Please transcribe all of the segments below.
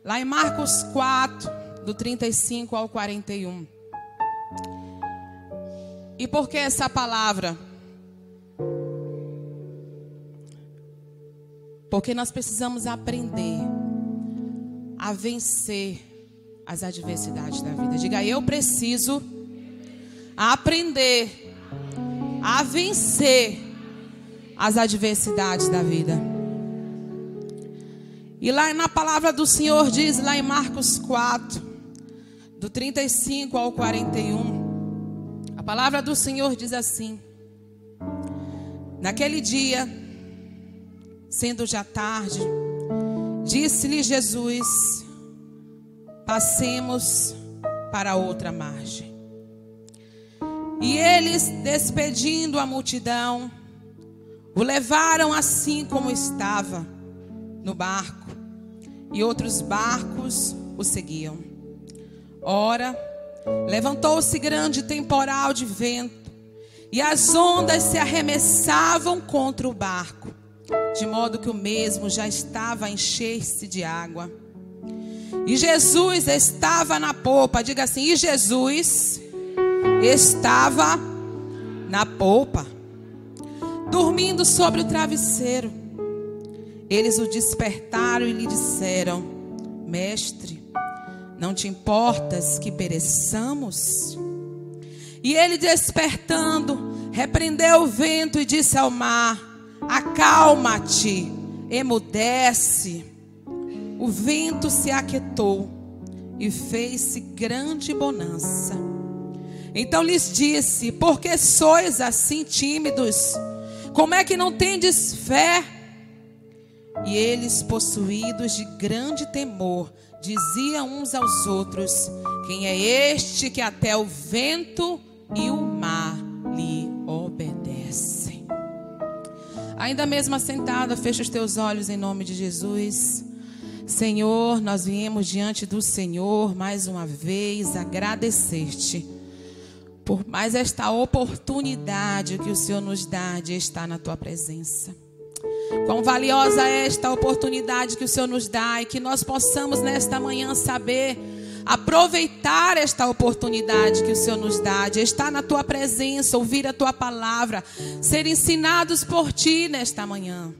Lá em Marcos 4, do 35 ao 41. E por que essa palavra? Porque nós precisamos aprender a vencer as adversidades da vida. Diga, eu preciso aprender a vencer as adversidades da vida. E lá na palavra do Senhor diz, lá em Marcos 4, do 35 ao 41, a palavra do Senhor diz assim: naquele dia, sendo já tarde, disse-lhe Jesus: passemos para outra margem. E eles, despedindo a multidão, o levaram assim como estava no barco, e outros barcos o seguiam. Ora, levantou-se grande temporal de vento, e as ondas se arremessavam contra o barco, de modo que o mesmo já estava a encher-se de água. E Jesus estava na popa. Diga assim: e Jesus estava na popa, dormindo sobre o travesseiro. Eles o despertaram e lhe disseram: mestre, não te importas que pereçamos? E ele, despertando, repreendeu o vento e disse ao mar: acalma-te, emudece. O vento se aquietou e fez-se grande bonança. Então lhes disse: por que sois assim tímidos? Como é que não tendes fé? E eles, possuídos de grande temor, diziam uns aos outros: quem é este que até o vento e o mar lhe obedecem? Ainda mesmo assentada, fecha os teus olhos em nome de Jesus. Senhor, nós viemos diante do Senhor mais uma vez agradecer-te por mais esta oportunidade que o Senhor nos dá de estar na tua presença. Quão valiosa é esta oportunidade que o Senhor nos dá, e que nós possamos nesta manhã saber aproveitar esta oportunidade que o Senhor nos dá de estar na tua presença, ouvir a tua palavra, ser ensinados por ti nesta manhã.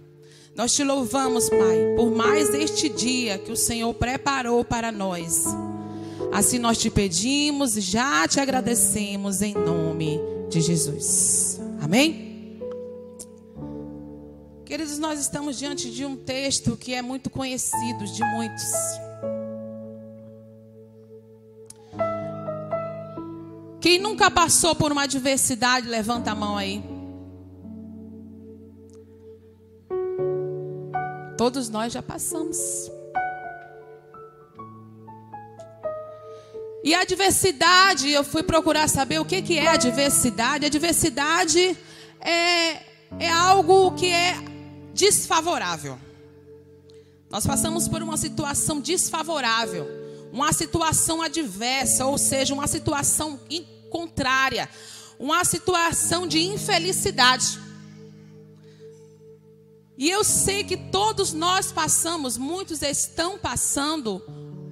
Nós te louvamos, Pai, por mais este dia que o Senhor preparou para nós. Assim nós te pedimos e já te agradecemos em nome de Jesus. Amém? Queridos, nós estamos diante de um texto que é muito conhecido de muitos. Quem nunca passou por uma adversidade, levanta a mão aí. Todos nós já passamos. E a adversidade, eu fui procurar saber o que é adversidade. A adversidade é algo que é desfavorável. Nós passamos por uma situação desfavorável, uma situação adversa, ou seja, uma situação contrária, uma situação de infelicidade. E eu sei que todos nós passamos, muitos estão passando,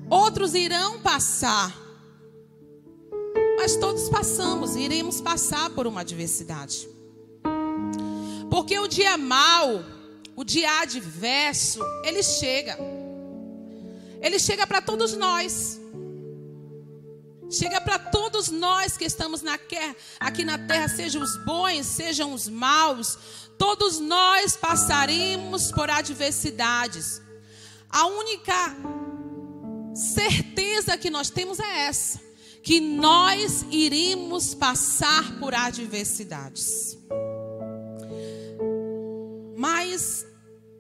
outros irão passar. Mas todos passamos, iremos passar por uma adversidade. Porque o dia mau, o dia adverso, ele chega. Ele chega para todos nós. Chega para todos nós que estamos aqui na terra, sejam os bons, sejam os maus. Todos nós passaremos por adversidades. A única certeza que nós temos é essa: que nós iríamos passar por adversidades. Mas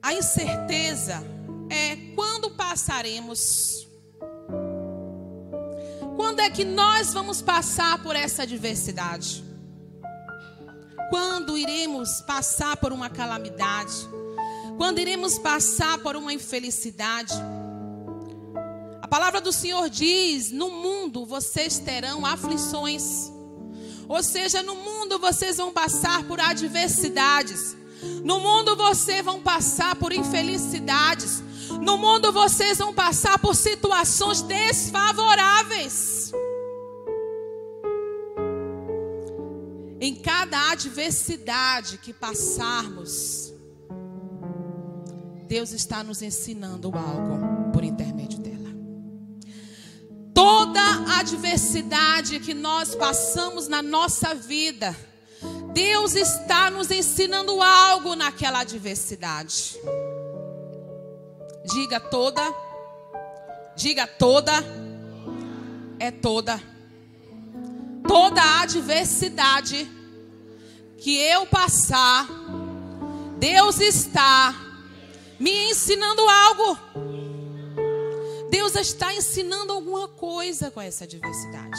a incerteza é quando passaremos. Quando é que nós vamos passar por essa adversidade? Quando iremos passar por uma calamidade? Quando iremos passar por uma infelicidade? A palavra do Senhor diz: no mundo vocês terão aflições. Ou seja, no mundo vocês vão passar por adversidades. No mundo vocês vão passar por infelicidades. No mundo vocês vão passar por situações desfavoráveis. Em cada adversidade que passarmos, Deus está nos ensinando algo por intermédio dela. Toda adversidade que nós passamos na nossa vida, Deus está nos ensinando algo naquela adversidade. Diga toda. Diga toda. É toda. Toda adversidade que eu passar, Deus está me ensinando algo. Deus está ensinando alguma coisa com essa adversidade.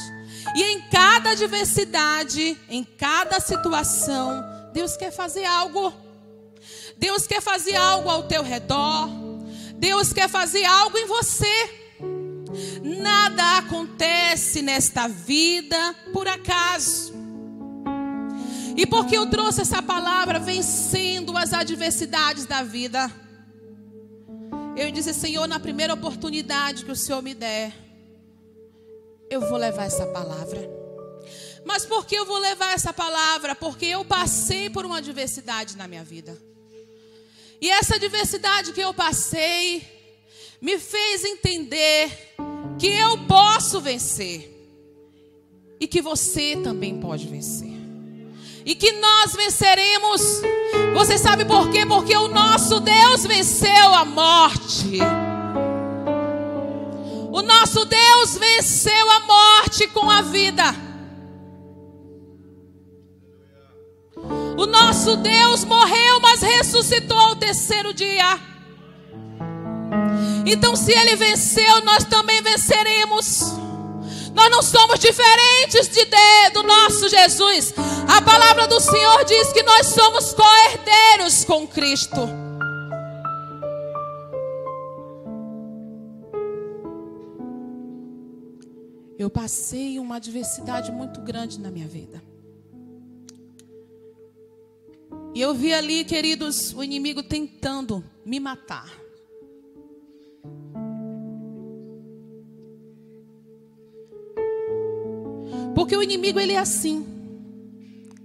E em cada adversidade, em cada situação, Deus quer fazer algo. Deus quer fazer algo ao teu redor. Deus quer fazer algo em você. Nada acontece nesta vida por acaso. E porque eu trouxe essa palavra, vencendo as adversidades da vida, eu disse: Senhor, na primeira oportunidade que o Senhor me der, eu vou levar essa palavra. Mas por que eu vou levar essa palavra? Porque eu passei por uma adversidade na minha vida. E essa adversidade que eu passei me fez entender que eu posso vencer. E que você também pode vencer. E que nós venceremos. Você sabe por quê? Porque o nosso Deus venceu a morte. O nosso Deus venceu a morte com a vida. O nosso Deus morreu, mas ressuscitou ao terceiro dia. Então, se Ele venceu, nós também venceremos. Nós não somos diferentes do nosso Jesus. A palavra do Senhor diz que nós somos co-herdeiros com Cristo. Eu passei uma adversidade muito grande na minha vida. E eu vi ali, queridos, o inimigo tentando me matar. Porque o inimigo, ele é assim.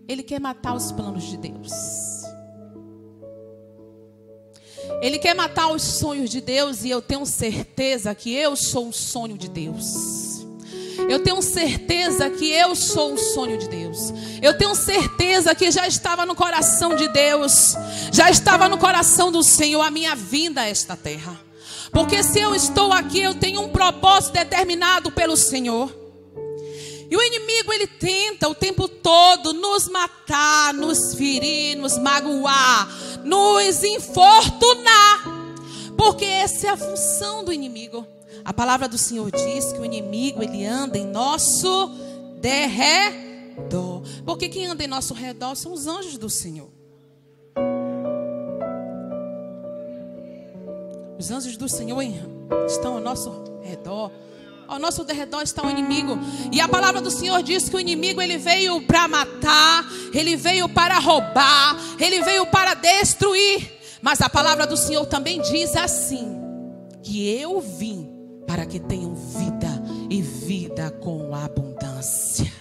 Ele quer matar os planos de Deus. Ele quer matar os sonhos de Deus. E eu tenho certeza que eu sou um sonho de Deus. Eu tenho certeza que eu sou um sonho de Deus. Eu tenho certeza que já estava no coração de Deus. Já estava no coração do Senhor a minha vinda a esta terra. Porque se eu estou aqui, eu tenho um propósito determinado pelo Senhor. E o inimigo, ele tenta o tempo todo nos matar, nos ferir, nos magoar, nos infortunar. Porque essa é a função do inimigo. A palavra do Senhor diz que o inimigo, ele anda em nosso derredor. Porque quem anda em nosso redor são os anjos do Senhor. Os anjos do Senhor estão ao nosso redor. Ao nosso derredor está o inimigo. E a palavra do Senhor diz que o inimigo, ele veio para matar, ele veio para roubar, ele veio para destruir. Mas a palavra do Senhor também diz assim: que eu vim para que tenham vida e vida com abundância.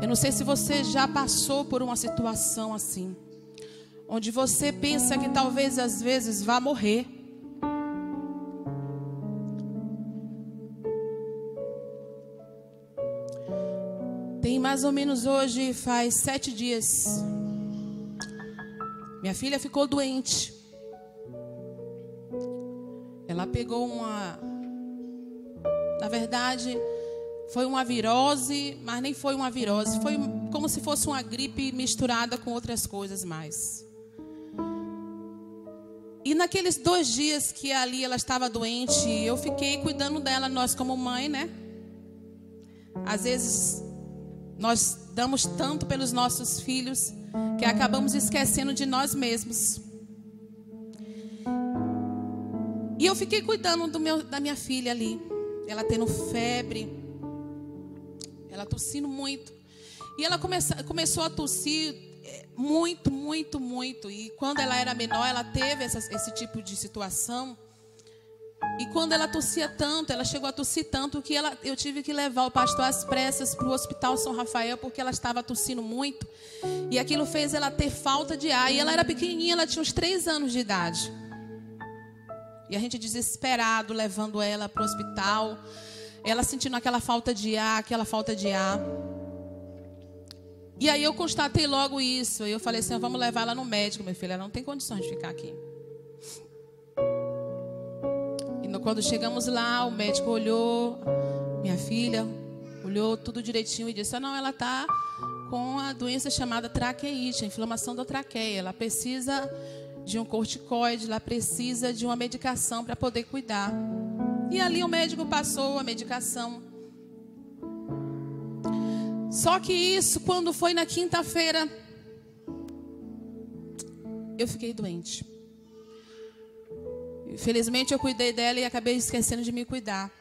Eu não sei se você já passou por uma situação assim, onde você pensa que talvez às vezes vá morrer. Tem mais ou menos hoje, faz 7 dias. Minha filha ficou doente. Ela pegou na verdade, foi uma virose, mas nem foi uma virose. Foi como se fosse uma gripe misturada com outras coisas mais. E naqueles 2 dias que ali ela estava doente, eu fiquei cuidando dela, nós como mãe, né? Às vezes nós damos tanto pelos nossos filhos que acabamos esquecendo de nós mesmos. E eu fiquei cuidando da minha filha ali. Ela tendo febre. Ela tossindo muito. E ela começou a tossir muito, muito, muito. E quando ela era menor, ela teve esse tipo de situação. E quando ela tossia tanto, ela chegou a tossir tanto que eu tive que levar o pastor às pressas para o Hospital São Rafael, porque ela estava tossindo muito. E aquilo fez ela ter falta de ar. E ela era pequenininha, ela tinha uns 3 anos de idade. E a gente desesperado, levando ela para o hospital. Ela sentindo aquela falta de ar. E aí eu constatei logo isso. E eu falei assim, vamos levar ela no médico, meu filho. Ela não tem condições de ficar aqui. E quando chegamos lá, o médico olhou, minha filha, olhou tudo direitinho e disse, não, ela está com a doença chamada traqueite, a inflamação da traqueia. Ela precisa de um corticoide, ela precisa de uma medicação para poder cuidar. E ali o médico passou a medicação. Só que isso, quando foi na quinta-feira, eu fiquei doente. Infelizmente eu cuidei dela e acabei esquecendo de me cuidar.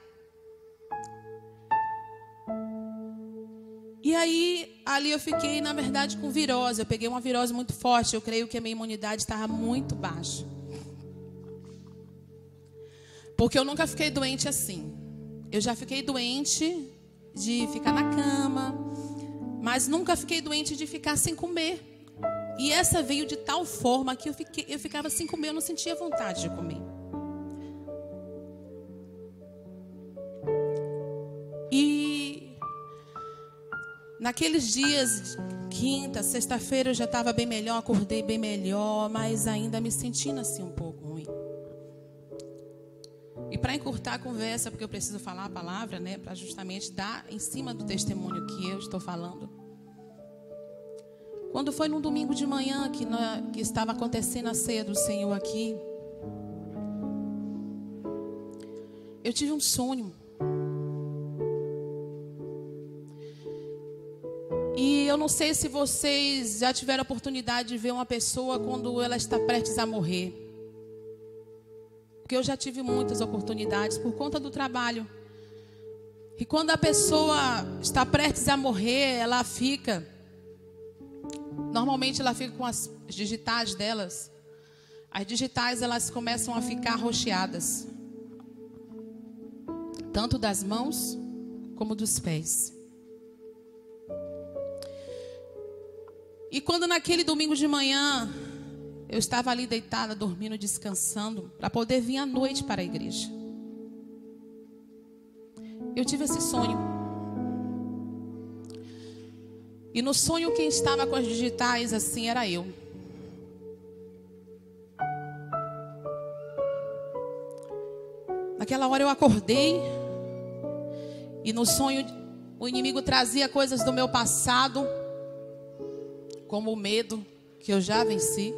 E aí, ali eu fiquei, na verdade, com virose. Eu peguei uma virose muito forte. Eu creio que a minha imunidade estava muito baixa. Porque eu nunca fiquei doente assim. Eu já fiquei doente de ficar na cama, mas nunca fiquei doente de ficar sem comer. E essa veio de tal forma que eu ficava sem comer, eu não sentia vontade de comer. E naqueles dias, quinta, sexta-feira, eu já estava bem melhor, acordei bem melhor, mas ainda me sentindo assim um pouco ruim. E para encurtar a conversa, porque eu preciso falar a palavra, né, para justamente dar em cima do testemunho que eu estou falando. Quando foi num domingo de manhã que estava acontecendo a ceia do Senhor aqui, eu tive um sonho. E eu não sei se vocês já tiveram a oportunidade de ver uma pessoa quando ela está prestes a morrer. Porque eu já tive muitas oportunidades por conta do trabalho. E quando a pessoa está prestes a morrer, ela fica... Normalmente ela fica com as digitais delas. As digitais, elas começam a ficar roxeadas. Tanto das mãos como dos pés. E quando naquele domingo de manhã, eu estava ali deitada, dormindo, descansando, para poder vir à noite para a igreja. Eu tive esse sonho. E no sonho quem estava com as digitais assim era eu. Naquela hora eu acordei. E no sonho o inimigo trazia coisas do meu passado, como o medo, que eu já venci.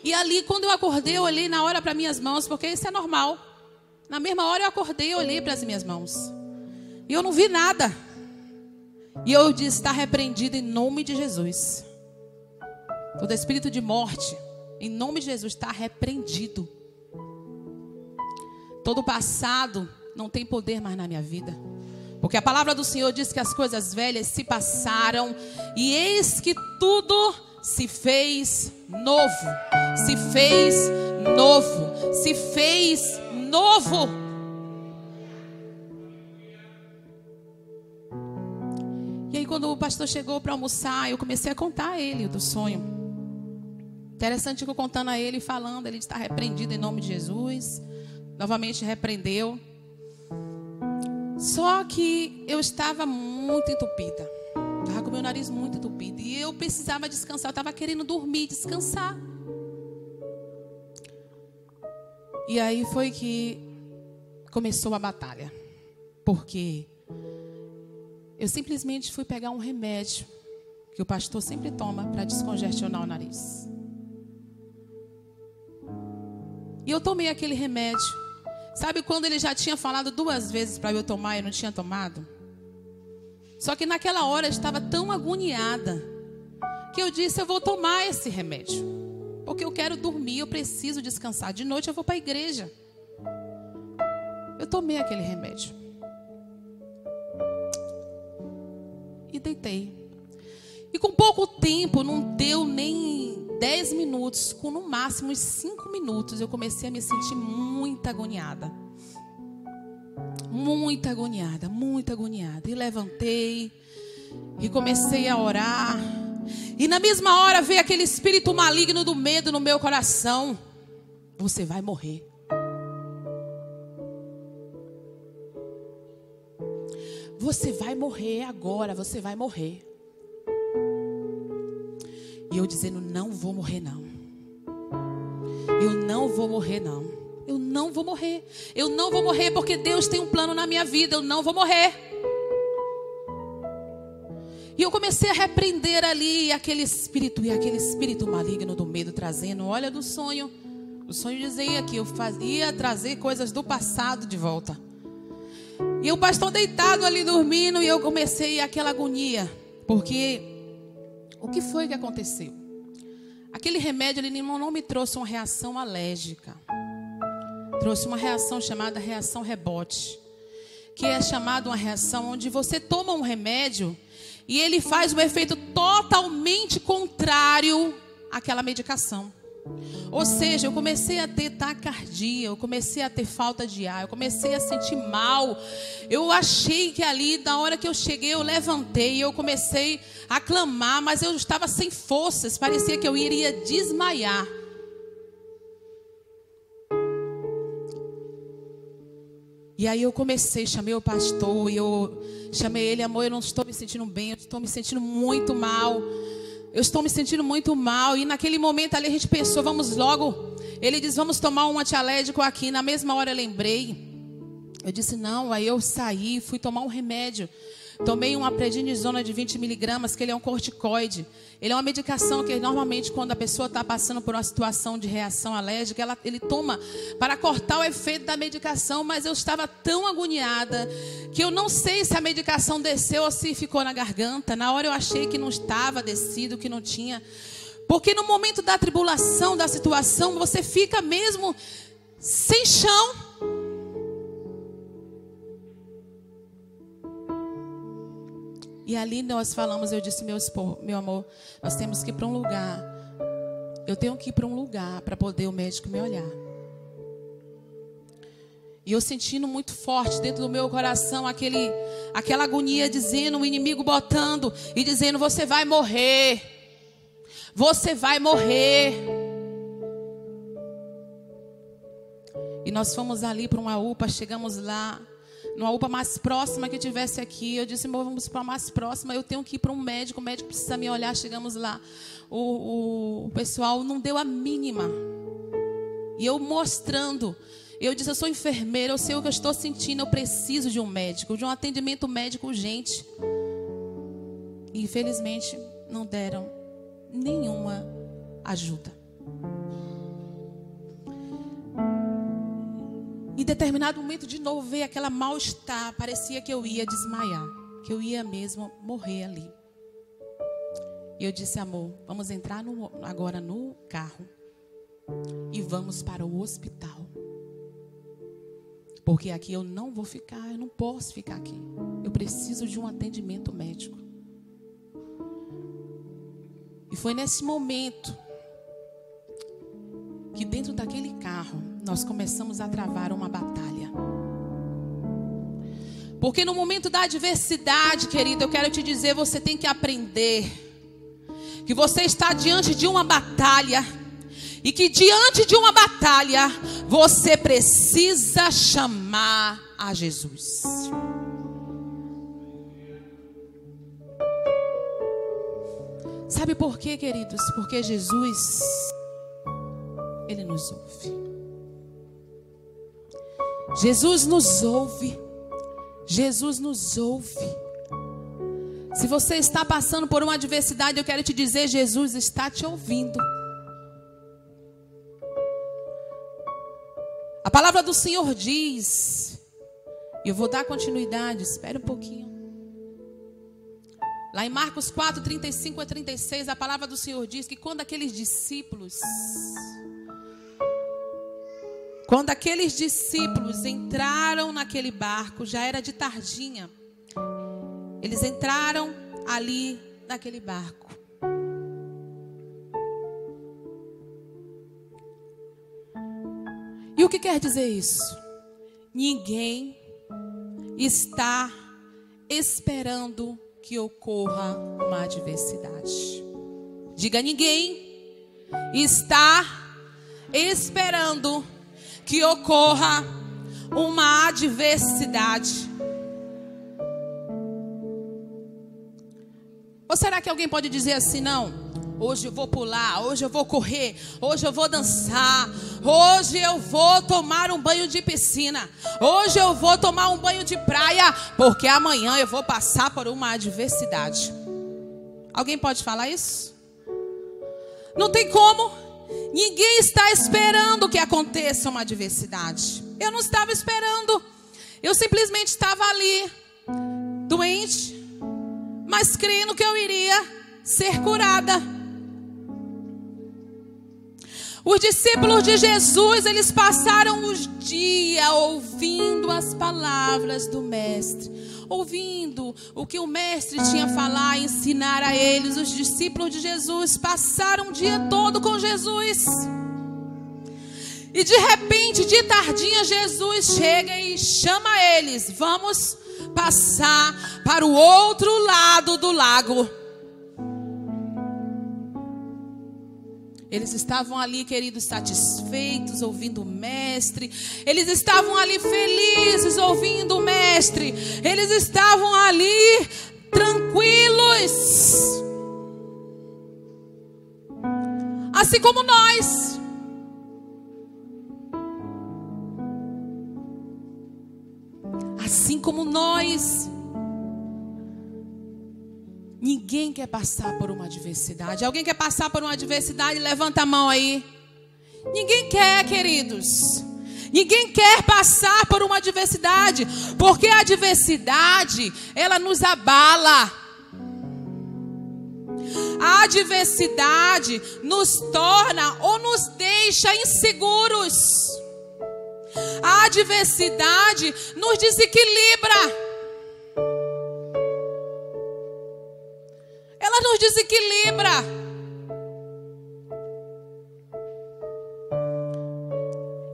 E ali, quando eu acordei, eu olhei na hora para minhas mãos, porque isso é normal. Na mesma hora eu acordei e olhei para as minhas mãos. E eu não vi nada. E eu disse, está repreendido em nome de Jesus. Todo espírito de morte, em nome de Jesus, está repreendido. Todo passado não tem poder mais na minha vida. Porque a palavra do Senhor diz que as coisas velhas se passaram e eis que tudo se fez novo. Se fez novo. Se fez novo. E aí quando o pastor chegou para almoçar, eu comecei a contar a ele do sonho. Interessante que eu contando a ele, falando, ele está repreendido em nome de Jesus. Novamente repreendeu. Só que eu estava muito entupida. Estava com o meu nariz muito entupido. E eu precisava descansar. Eu estava querendo dormir, descansar. E aí foi que começou a batalha. Porque eu simplesmente fui pegar um remédio que o pastor sempre toma para descongestionar o nariz. E eu tomei aquele remédio. Sabe quando ele já tinha falado 2 vezes para eu tomar e eu não tinha tomado? Só que naquela hora eu estava tão agoniada que eu disse, eu vou tomar esse remédio. porque eu quero dormir, eu preciso descansar. De noite eu vou para a igreja. Eu tomei aquele remédio. E deitei. E com pouco tempo, não deu nem 10 minutos, com no máximo uns 5 minutos, eu comecei a me sentir muito agoniada. Muito agoniada, muito agoniada. E levantei e comecei a orar. E na mesma hora veio aquele espírito maligno do medo no meu coração. Você vai morrer. Você vai morrer agora, você vai morrer. E eu dizendo, não vou morrer não. Eu não vou morrer não. Eu não vou morrer. Eu não vou morrer porque Deus tem um plano na minha vida. Eu não vou morrer. E eu comecei a repreender ali aquele espírito maligno do medo trazendo. Olha do sonho. O sonho dizia que eu ia trazer coisas do passado de volta. E o pastor deitado ali dormindo e eu comecei aquela agonia. Porque o que foi que aconteceu? Aquele remédio ele não me trouxe uma reação alérgica. Trouxe uma reação chamada reação rebote. Que é chamada uma reação onde você toma um remédio e ele faz um efeito totalmente contrário àquela medicação. Ou seja, eu comecei a ter taquicardia, eu comecei a ter falta de ar, eu comecei a sentir mal. Eu achei que ali, na hora que eu cheguei, eu levantei, eu comecei a clamar, mas eu estava sem forças, parecia que eu iria desmaiar. E aí eu comecei, chamei o pastor e eu chamei ele, amor, eu não estou me sentindo bem, eu estou me sentindo muito mal. Eu estou me sentindo muito mal. E naquele momento ali a gente pensou, vamos logo. Ele disse, vamos tomar um antialérgico aqui. Na mesma hora eu lembrei. Eu disse, não. Aí eu saí, fui tomar um remédio. Tomei uma prednisona de 20 miligramas, que ele é um corticoide. Ele é uma medicação que normalmente quando a pessoa está passando por uma situação de reação alérgica, ele toma para cortar o efeito da medicação. Mas eu estava tão agoniada que eu não sei se a medicação desceu ou se ficou na garganta. Na hora eu achei que não estava descido, que não tinha. Porque no momento da tribulação, da situação, você fica mesmo sem chão. E ali nós falamos, eu disse, meu amor, nós temos que ir para um lugar. Eu tenho que ir para um lugar para poder o médico me olhar. E eu sentindo muito forte dentro do meu coração aquela agonia dizendo, o inimigo botando e dizendo, você vai morrer. Você vai morrer. E nós fomos ali para uma UPA, chegamos lá. Numa UPA mais próxima que tivesse aqui. Eu disse, vamos para a mais próxima. Eu tenho que ir para um médico. O médico precisa me olhar. Chegamos lá. O pessoal não deu a mínima. E eu mostrando. Eu disse, eu sou enfermeira. Eu sei o que eu estou sentindo. Eu preciso de um médico. De um atendimento médico urgente. E infelizmente não deram nenhuma ajuda. Em determinado momento, de novo, veio aquela mal-estar. Parecia que eu ia desmaiar. Que eu ia mesmo morrer ali. E eu disse, amor, vamos entrar agora no carro. E vamos para o hospital. Porque aqui eu não vou ficar, eu não posso ficar aqui. Eu preciso de um atendimento médico. E foi nesse momento que dentro daquele carro nós começamos a travar uma batalha. Porque no momento da adversidade, querido, eu quero te dizer, você tem que aprender que você está diante de uma batalha. E que diante de uma batalha, você precisa chamar a Jesus. Sabe por quê, queridos? Porque Jesus, Ele nos ouve. Jesus nos ouve. Jesus nos ouve. Se você está passando por uma adversidade, eu quero te dizer, Jesus está te ouvindo. A palavra do Senhor diz, e eu vou dar continuidade, espere um pouquinho. Lá em Marcos 4, 35 a 36, a palavra do Senhor diz que quando aqueles discípulos entraram naquele barco, já era de tardinha, eles entraram ali naquele barco. E o que quer dizer isso? Ninguém está esperando que ocorra uma adversidade. Diga: ninguém está esperando que ocorra uma adversidade. Ou será que alguém pode dizer assim: não, hoje eu vou pular, hoje eu vou correr, hoje eu vou dançar, hoje eu vou tomar um banho de piscina, hoje eu vou tomar um banho de praia, porque amanhã eu vou passar por uma adversidade? Alguém pode falar isso? Não tem como. Ninguém está esperando que aconteça uma adversidade. Eu não estava esperando. Eu simplesmente estava ali, doente, mas crendo que eu iria ser curada. Os discípulos de Jesus, eles passaram os dias ouvindo as palavras do Mestre, ouvindo o que o Mestre tinha a falar, ensinar a eles. Os discípulos de Jesus passaram o dia todo com Jesus. E de repente, de tardinha, Jesus chega e chama eles: vamos passar para o outro lado do lago. Eles estavam ali, queridos, satisfeitos, ouvindo o Mestre. Eles estavam ali felizes, ouvindo o Mestre. Eles estavam ali tranquilos. Assim como nós. Assim como nós. Ninguém quer passar por uma adversidade. Alguém quer passar por uma adversidade? Levanta a mão aí. Ninguém quer, queridos. Ninguém quer passar por uma adversidade, porque a adversidade, ela nos abala. A adversidade nos torna ou nos deixa inseguros. A adversidade nos desequilibra. Ela nos desequilibra.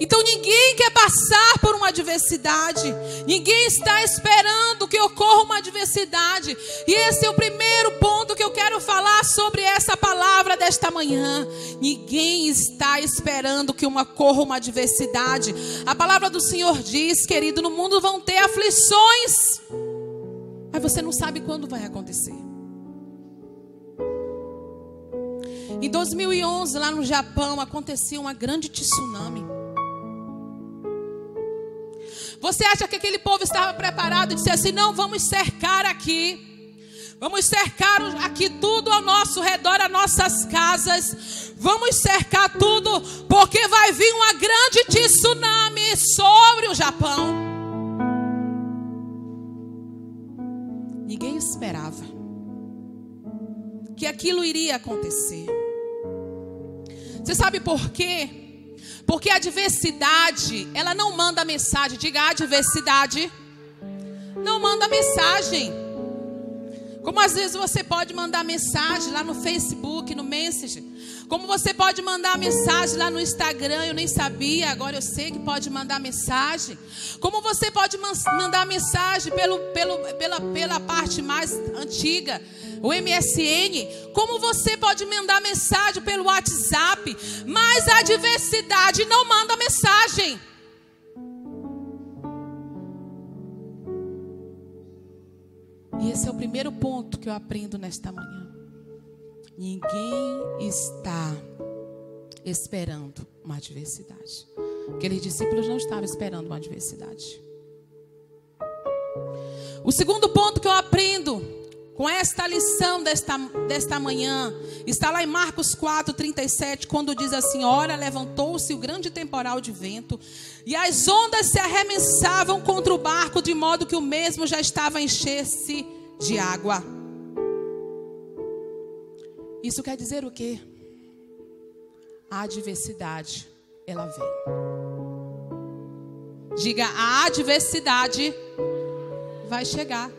Então ninguém quer passar por uma adversidade. Ninguém está esperando que ocorra uma adversidade. E esse é o primeiro ponto que eu quero falar sobre essa palavra desta manhã. Ninguém está esperando que ocorra uma adversidade. A palavra do Senhor diz, querido, no mundo vão ter aflições, mas você não sabe quando vai acontecer. Em 2011, lá no Japão, acontecia uma grande tsunami. Você acha que aquele povo estava preparado e disse assim: não, vamos cercar aqui. Vamos cercar aqui tudo ao nosso redor, as nossas casas. Vamos cercar tudo, porque vai vir uma grande tsunami sobre o Japão. Ninguém esperava que aquilo iria acontecer. Você sabe por quê? Porque a adversidade, ela não manda mensagem. Diga: a adversidade não manda mensagem. Como às vezes você pode mandar mensagem lá no Facebook, no Messenger. Como você pode mandar mensagem lá no Instagram. Eu nem sabia, agora eu sei que pode mandar mensagem. Como você pode mandar mensagem pela parte mais antiga, o MSN. Como você pode mandar mensagem pelo WhatsApp. Mas a adversidade não manda mensagem. E esse é o primeiro ponto que eu aprendo nesta manhã. Ninguém está esperando uma adversidade. Aqueles discípulos não estavam esperando uma adversidade. O segundo ponto que eu aprendo com esta lição desta manhã está lá em Marcos 4, 37, quando diz assim: ora, levantou-se o grande temporal de vento, e as ondas se arremessavam contra o barco, de modo que o mesmo já estava a encher-se de água. Isso quer dizer o quê? A adversidade, ela vem. Diga, a adversidade vai chegar.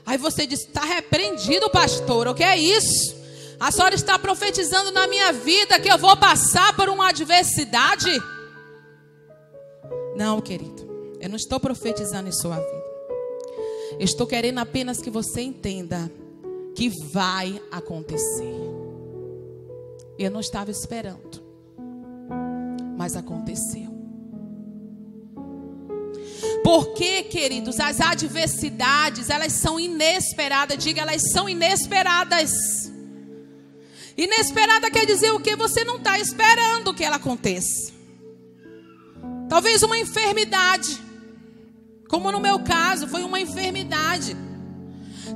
Aí você diz, está repreendido, pastor, o que é isso? A senhora está profetizando na minha vida que eu vou passar por uma adversidade? Não, querido, eu não estou profetizando em sua vida. Eu estou querendo apenas que você entenda que vai acontecer. Eu não estava esperando, mas aconteceu. Porque, queridos, as adversidades, elas são inesperadas. Diga, elas são inesperadas. Inesperada quer dizer o quê? Você não está esperando que ela aconteça. Talvez uma enfermidade, como no meu caso, foi uma enfermidade.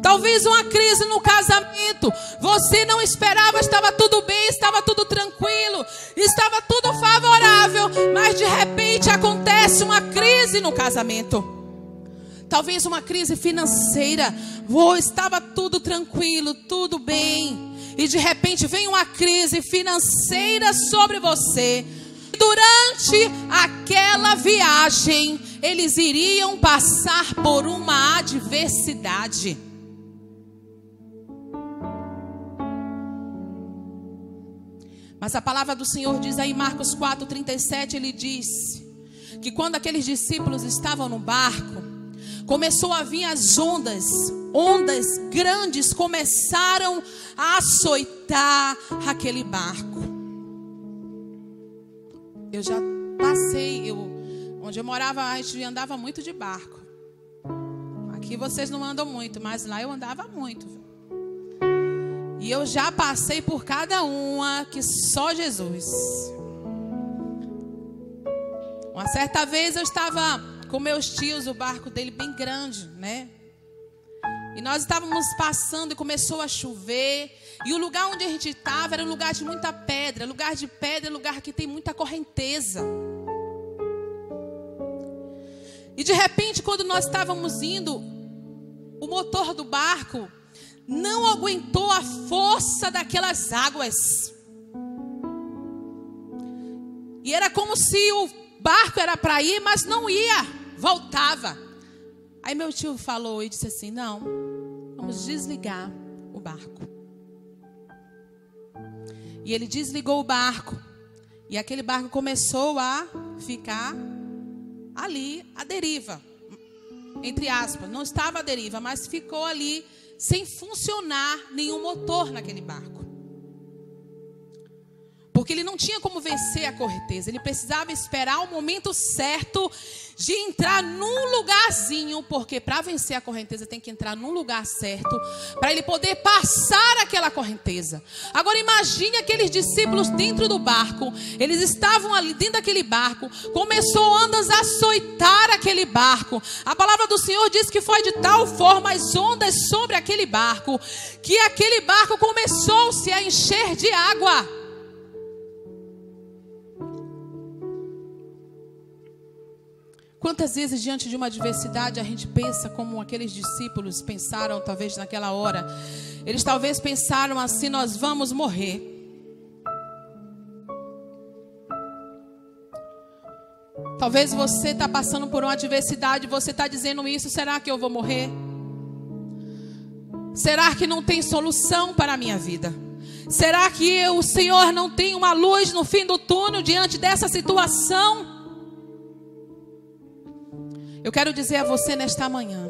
Talvez uma crise no casamento. Você não esperava, estava tudo bem, estava tudo tranquilo, estava tudo favorável, mas de repente acontece uma crise no casamento. Talvez uma crise financeira. Estava tudo tranquilo, tudo bem, e de repente vem uma crise financeira sobre você. Durante aquela viagem, eles iriam passar por uma adversidade. Mas a palavra do Senhor diz aí em Marcos 4:37, ele diz que quando aqueles discípulos estavam no barco, começou a vir as ondas grandes começaram a açoitar aquele barco. Eu já passei, onde eu morava, a gente andava muito de barco. Aqui vocês não andam muito, mas lá eu andava muito. E eu já passei por cada uma que só Jesus. Uma certa vez eu estava com meus tios, o barco dele bem grande, né? E nós estávamos passando e começou a chover. E o lugar onde a gente estava era um lugar de muita pedra. Lugar de pedra é lugar que tem muita correnteza. E de repente, quando nós estávamos indo, o motor do barco não aguentou a força daquelas águas. E era como se o barco era para ir, mas não ia, voltava. Aí meu tio falou e disse assim, não, vamos desligar o barco. E ele desligou o barco. E aquele barco começou a ficar ali, à deriva. Entre aspas, não estava à deriva, mas ficou ali sem funcionar nenhum motor naquele barco. Porque ele não tinha como vencer a correnteza. Ele precisava esperar o momento certo de entrar num lugarzinho. Porque para vencer a correnteza tem que entrar num lugar certo, para ele poder passar aquela correnteza. Agora imagine aqueles discípulos dentro do barco. Eles estavam ali dentro daquele barco. Começou ondas a açoitar aquele barco. A palavra do Senhor diz que foi de tal forma as ondas sobre aquele barco, que aquele barco começou-se a encher de água. Quantas vezes diante de uma adversidade a gente pensa como aqueles discípulos pensaram talvez naquela hora. Eles talvez pensaram assim, nós vamos morrer. Talvez você está passando por uma adversidade, você está dizendo isso, será que eu vou morrer? Será que não tem solução para a minha vida? Será que o Senhor não tem uma luz no fim do túnel diante dessa situação? Eu quero dizer a você nesta manhã,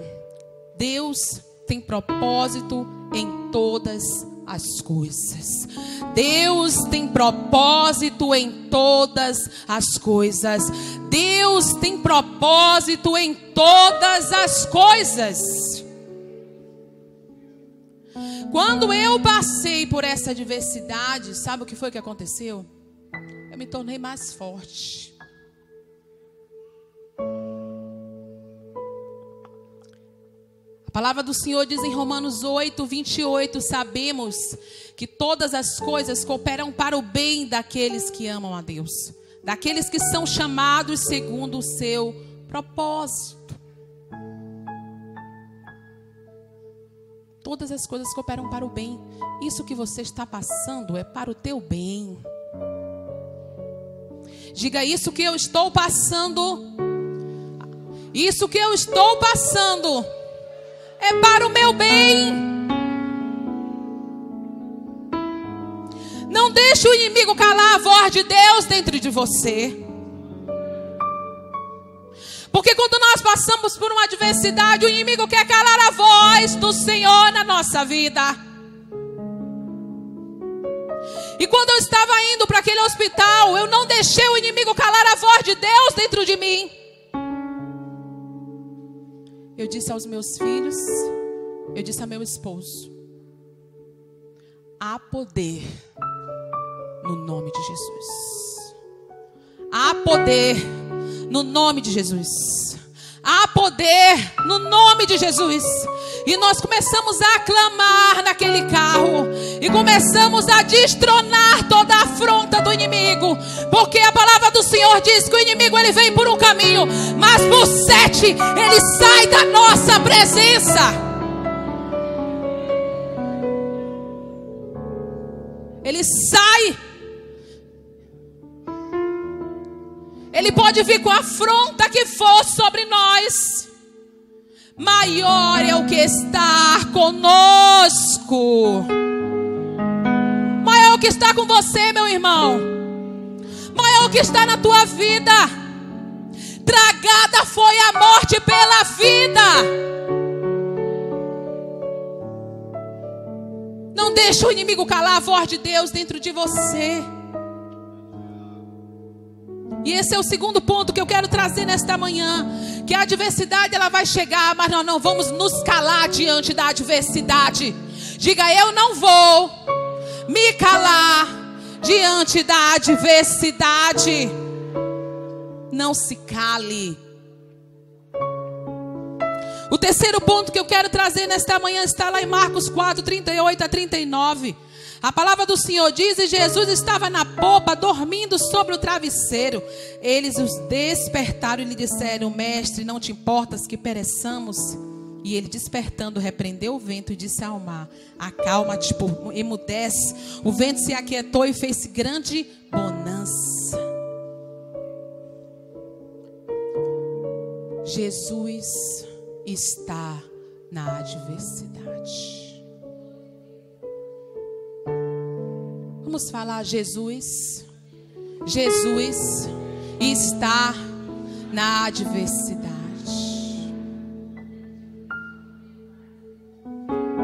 Deus tem propósito em todas as coisas. Deus tem propósito em todas as coisas. Deus tem propósito em todas as coisas. Quando eu passei por essa adversidade, sabe o que foi que aconteceu? Eu me tornei mais forte. A palavra do Senhor diz em Romanos 8:28, sabemos que todas as coisas cooperam para o bem daqueles que amam a Deus, daqueles que são chamados segundo o seu propósito. todas as coisas cooperam para o bem. Isso que você está passando é para o teu bem. Diga: isso que eu estou passando, isso que eu estou passando é para o meu bem. Não deixe o inimigo calar a voz de Deus dentro de você. Porque quando nós passamos por uma adversidade, o inimigo quer calar a voz do Senhor na nossa vida. E quando eu estava indo para aquele hospital, eu não deixei o inimigo calar a voz de Deus dentro de mim. Eu disse aos meus filhos, eu disse a meu esposo: há poder no nome de Jesus. Há poder no nome de Jesus. Há poder no nome de Jesus. E nós começamos a clamar naquele carro. E começamos a destronar toda a afronta do inimigo. Porque a palavra do Senhor diz que o inimigo ele vem por um caminho, mas por 7 ele sai da nossa presença. Ele sai. Ele pode vir com a afronta que for sobre nós. Maior é o que está conosco. Maior é o que está com você, meu irmão. Maior é o que está na tua vida. Tragada foi a morte pela vida. Não deixe o inimigo calar a voz de Deus dentro de você. E esse é o segundo ponto que eu quero trazer nesta manhã. Que a adversidade ela vai chegar, mas nós não vamos nos calar diante da adversidade. Diga: eu não vou me calar diante da adversidade. Não se cale. O terceiro ponto que eu quero trazer nesta manhã está lá em Marcos 4, 38 a 39. A palavra do Senhor diz: e Jesus estava na popa, dormindo sobre o travesseiro. Eles os despertaram e lhe disseram: mestre, não te importas que pereçamos? E ele, despertando, repreendeu o vento e disse ao mar: acalma-te, emudece. O vento se aquietou e fez grande bonança. Jesus está na adversidade. Vamos falar: Jesus está na adversidade.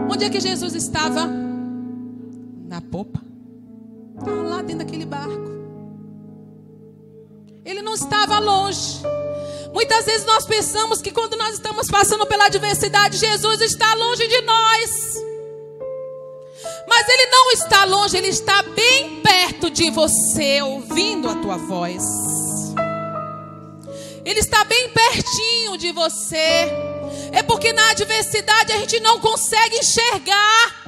Onde é que Jesus estava? Na popa. Estava lá dentro daquele barco. Ele não estava longe. Muitas vezes nós pensamos que quando nós estamos passando pela adversidade, Jesus está longe de nós. Mas Ele não está longe, Ele está bem perto de você, ouvindo a tua voz. Ele está bem pertinho de você. É porque na adversidade a gente não consegue enxergar.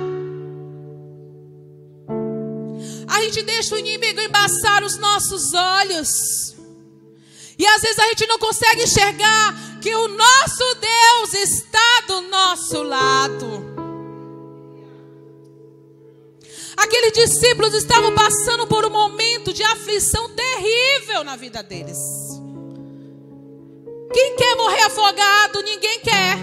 A gente deixa o inimigo embaçar os nossos olhos. E às vezes a gente não consegue enxergar que o nosso Deus está do nosso lado. Aqueles discípulos estavam passando por um momento de aflição terrível na vida deles. Quem quer morrer afogado? Ninguém quer.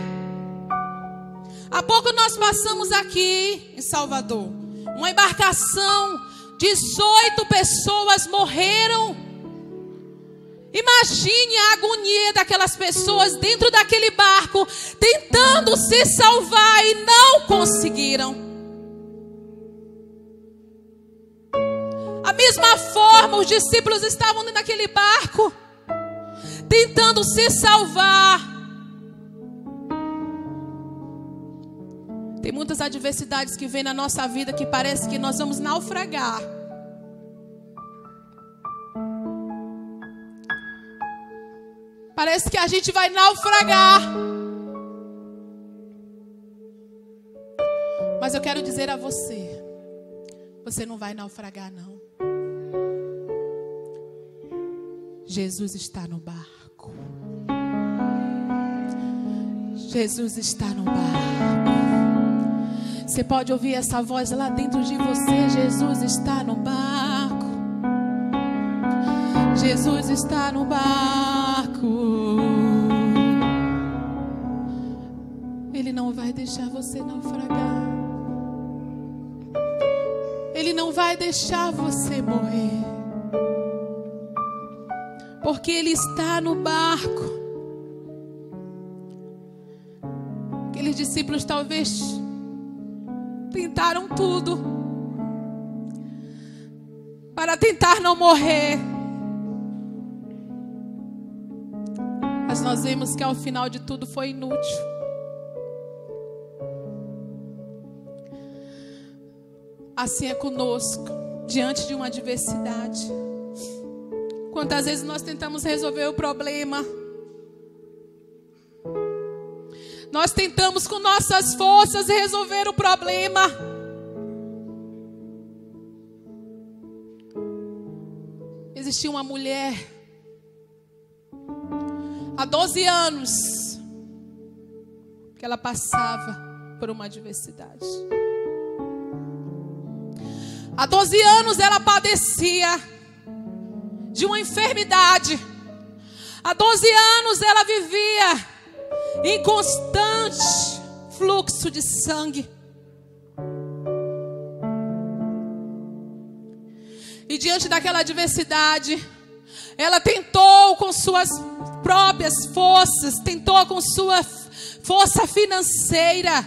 Há pouco nós passamos aqui em Salvador. Uma embarcação, 18 pessoas morreram. Imagine a agonia daquelas pessoas dentro daquele barco, tentando se salvar e não conseguiram. Da mesma forma, os discípulos estavam dentro daquele barco, tentando se salvar. Tem muitas adversidades que vêm na nossa vida que parece que nós vamos naufragar. Parece que a gente vai naufragar. Mas eu quero dizer a você: você não vai naufragar, não. Jesus está no barco. Jesus está no barco. Você pode ouvir essa voz lá dentro de você. Jesus está no barco. Jesus está no barco. Ele não vai deixar você naufragar. Ele não vai deixar você morrer. Porque Ele está no barco. Aqueles discípulos talvez tentaram tudo para tentar não morrer. Mas nós vemos que ao final de tudo foi inútil. Assim é conosco, diante de uma adversidade. Quantas vezes nós tentamos resolver o problema? Nós tentamos com nossas forças resolver o problema. Existia uma mulher, há 12 anos, que ela passava por uma adversidade. Há 12 anos ela padecia de uma enfermidade. Há 12 anos ela vivia em constante fluxo de sangue. E diante daquela adversidade, ela tentou com suas próprias forças, tentou com sua força financeira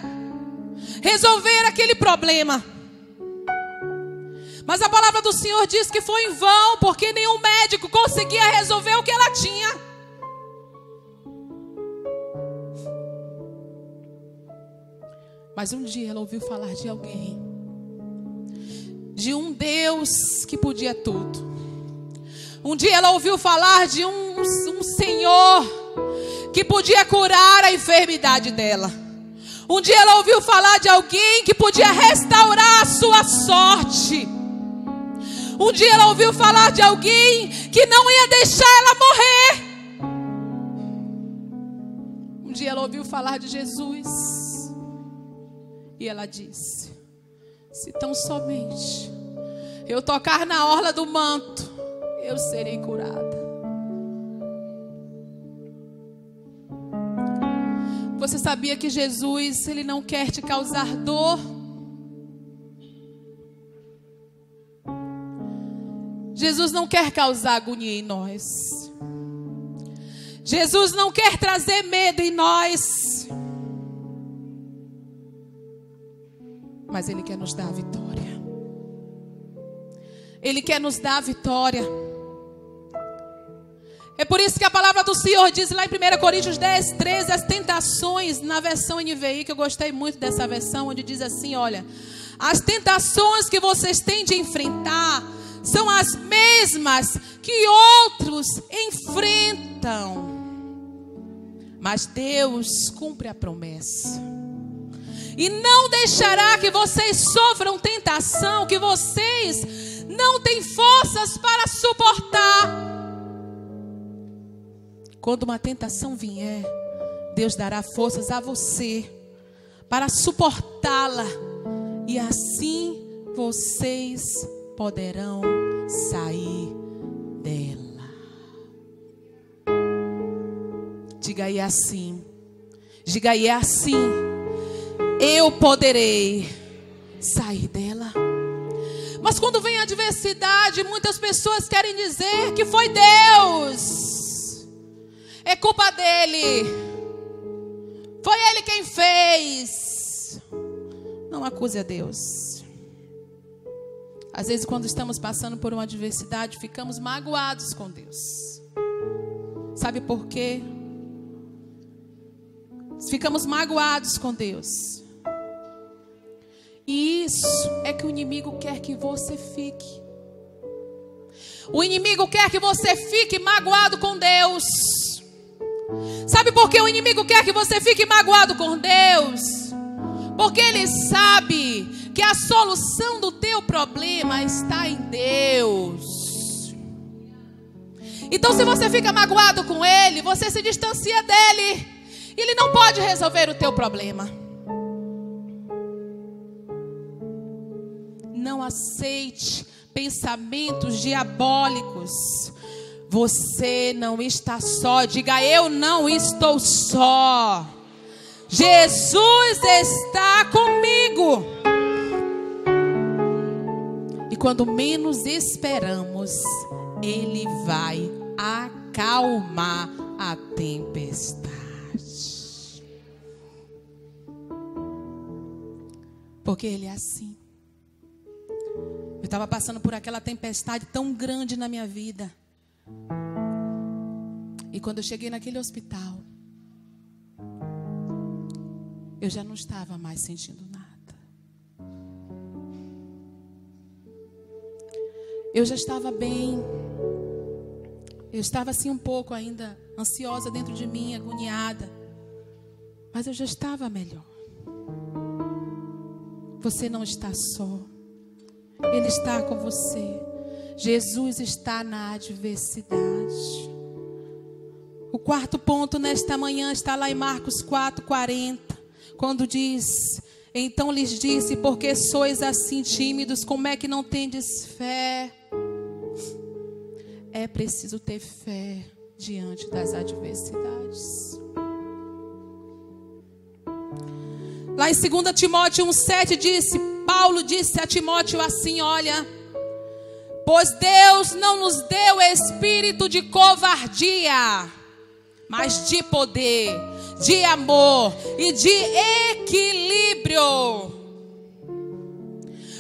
resolver aquele problema. Mas a palavra do Senhor diz que foi em vão, porque nenhum médico conseguia resolver o que ela tinha. Mas um dia ela ouviu falar de alguém, de um Deus que podia tudo. Um dia ela ouviu falar de um Senhor que podia curar a enfermidade dela. Um dia ela ouviu falar de alguém que podia restaurar a sua sorte. Um dia ela ouviu falar de alguém que não ia deixar ela morrer. Um dia ela ouviu falar de Jesus. E ela disse: se tão somente eu tocar na orla do manto, eu serei curada. Você sabia que Jesus, Ele não quer te causar dor? Jesus não quer causar agonia em nós. Jesus não quer trazer medo em nós. Mas Ele quer nos dar a vitória. Ele quer nos dar a vitória. É por isso que a palavra do Senhor diz lá em 1 Coríntios 10, 13, as tentações, na versão NVI, que eu gostei muito dessa versão, onde diz assim, olha: as tentações que vocês têm de enfrentar são as mesmas que outros enfrentam. Mas Deus cumpre a promessa. E não deixará que vocês sofram tentação que vocês não têm forças para suportar. Quando uma tentação vier, Deus dará forças a você para suportá-la. E assim vocês poderão sair dela. Diga aí assim. Diga aí assim. Eu poderei sair dela. Mas quando vem a adversidade, muitas pessoas querem dizer que foi Deus. É culpa dele. Foi ele quem fez. Não acuse a Deus. Às vezes, quando estamos passando por uma adversidade, ficamos magoados com Deus. Sabe por quê? Ficamos magoados com Deus. E isso é que o inimigo quer que você fique. O inimigo quer que você fique magoado com Deus. Sabe por que o inimigo quer que você fique magoado com Deus? Porque ele sabe que a solução do teu problema está em Deus. Então, se você fica magoado com ele, você se distancia dele. Ele não pode resolver o teu problema. aceite pensamentos diabólicos. Você não está só. Diga: eu não estou só. Jesus está comigo. E quando menos esperamos, Ele vai acalmar a tempestade. Porque Ele é assim. Eu estava passando por aquela tempestade tão grande na minha vida. E quando eu cheguei naquele hospital, eu já não estava mais sentindo nada. Eu já estava bem. Eu estava assim um pouco ainda ansiosa dentro de mim, agoniada. Mas eu já estava melhor. Você não está só. Ele está com você. Jesus está na adversidade. O quarto ponto nesta manhã está lá em Marcos 4:40. Quando diz: então lhes disse, porque sois assim tímidos, como é que não tendes fé? É preciso ter fé diante das adversidades. Lá em 2 Timóteo 1:7 Paulo disse a Timóteo assim: olha, pois Deus não nos deu espírito de covardia, mas de poder, de amor e de equilíbrio.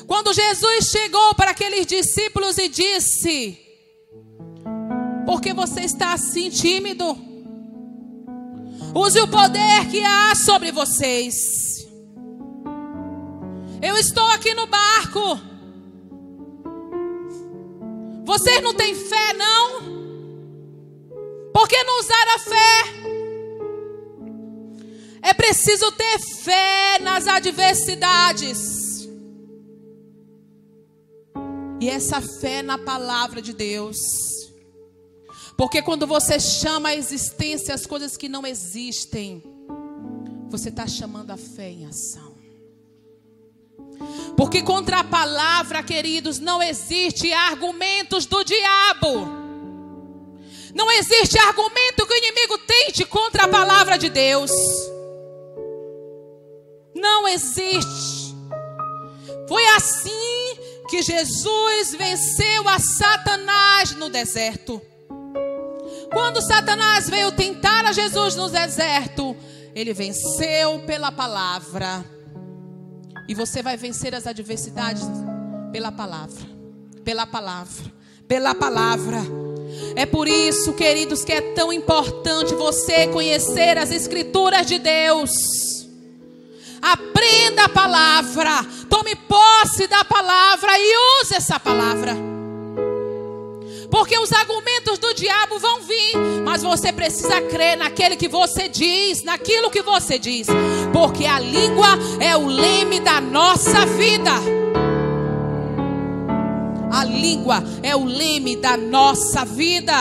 Quando Jesus chegou para aqueles discípulos e disse: por que você está assim tímido? Use o poder que há sobre vocês. Eu estou aqui no barco. Vocês não têm fé, não? Por que não usar a fé? É preciso ter fé nas adversidades. E essa fé na palavra de Deus. Porque quando você chama a existência as coisas que não existem, você está chamando a fé em ação. Porque contra a palavra, queridos, não existe argumentos do diabo. Não existe argumento que o inimigo tente contra a palavra de Deus. Não existe. Foi assim que Jesus venceu a Satanás no deserto. Quando Satanás veio tentar a Jesus no deserto, ele venceu pela palavra. E você vai vencer as adversidades pela palavra. Pela palavra. Pela palavra. É por isso, queridos, que é tão importante você conhecer as Escrituras de Deus. Aprenda a palavra. Tome posse da palavra e use essa palavra. Porque os argumentos do diabo vão vir, mas você precisa crer naquele que você diz, naquilo que você diz. Porque a língua é o leme da nossa vida. A língua é o leme da nossa vida.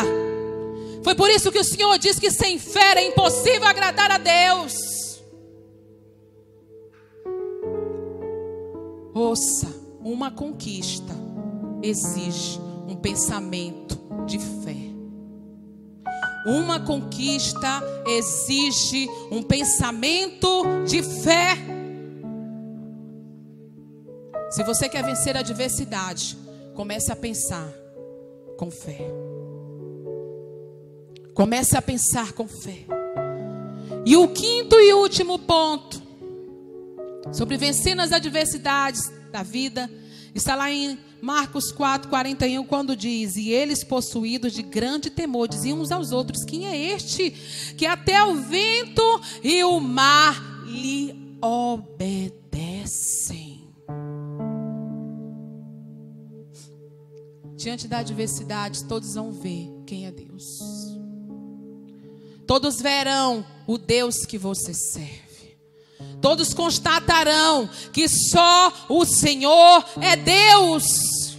Foi por isso que o Senhor diz que sem fé é impossível agradar a Deus. Ouça, uma conquista exige um pensamento de fé. Uma conquista exige um pensamento de fé. Se você quer vencer a adversidade, comece a pensar com fé. Comece a pensar com fé. E o quinto e último ponto sobre vencer as adversidades da vida está lá em Marcos 4:41, quando diz: e eles, possuídos de grande temor, diziam uns aos outros: quem é este que até o vento e o mar lhe obedecem? Diante da adversidade, todos vão ver quem é Deus. Todos verão o Deus que você serve. Todos constatarão que só o Senhor é Deus.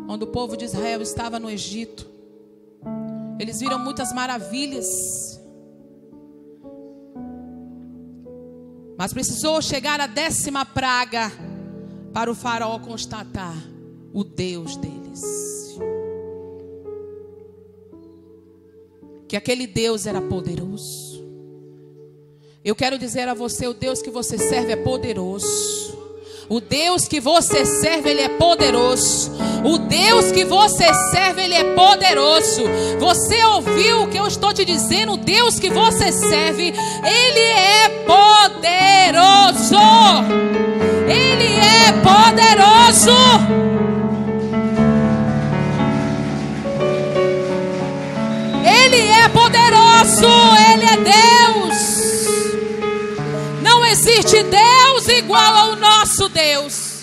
Quando o povo de Israel estava no Egito, eles viram muitas maravilhas. Mas precisou chegar a 10ª praga para o faraó constatar o Deus deles. Que aquele Deus era poderoso. Eu quero dizer a você, o Deus que você serve é poderoso. O Deus que você serve, Ele é poderoso. O Deus que você serve, Ele é poderoso. Você ouviu o que eu estou te dizendo? O Deus que você serve, Ele é poderoso. Ele é poderoso. Ele é poderoso. Ele é Deus. Não existe Deus igual ao nosso Deus.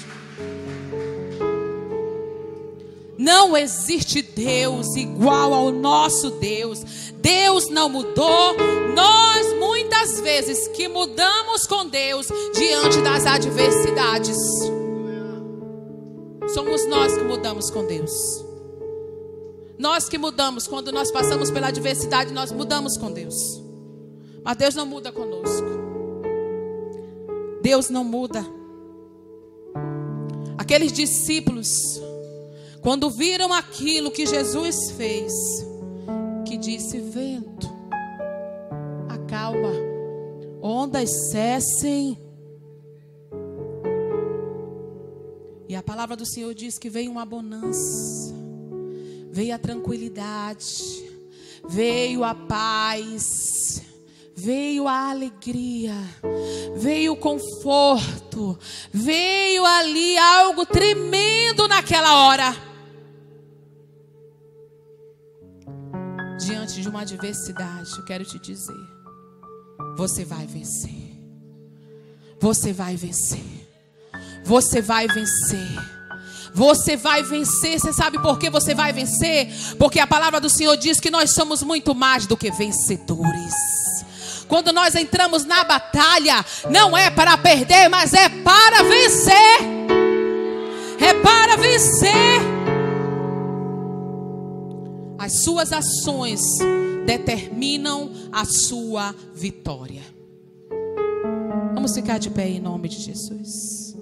Não existe Deus igual ao nosso Deus. Deus não mudou. Nós muitas vezes que mudamos com Deus diante das adversidades. Somos nós que mudamos com Deus. Nós que mudamos quando nós passamos pela adversidade, nós mudamos com Deus. Mas Deus não muda conosco. Deus não muda. Aqueles discípulos, quando viram aquilo que Jesus fez, que disse: vento, acalma, ondas cessem. E a palavra do Senhor diz que veio uma bonança, veio a tranquilidade, veio a paz, veio a alegria, veio o conforto, veio ali algo tremendo naquela hora. Diante de uma adversidade, eu quero te dizer: você vai vencer. Você vai vencer. Você vai vencer. Você vai vencer. Você sabe por que você vai vencer? Porque a palavra do Senhor diz que nós somos muito mais do que vencedores. Quando nós entramos na batalha, não é para perder, mas é para vencer. É para vencer. As suas ações determinam a sua vitória. Vamos ficar de pé em nome de Jesus.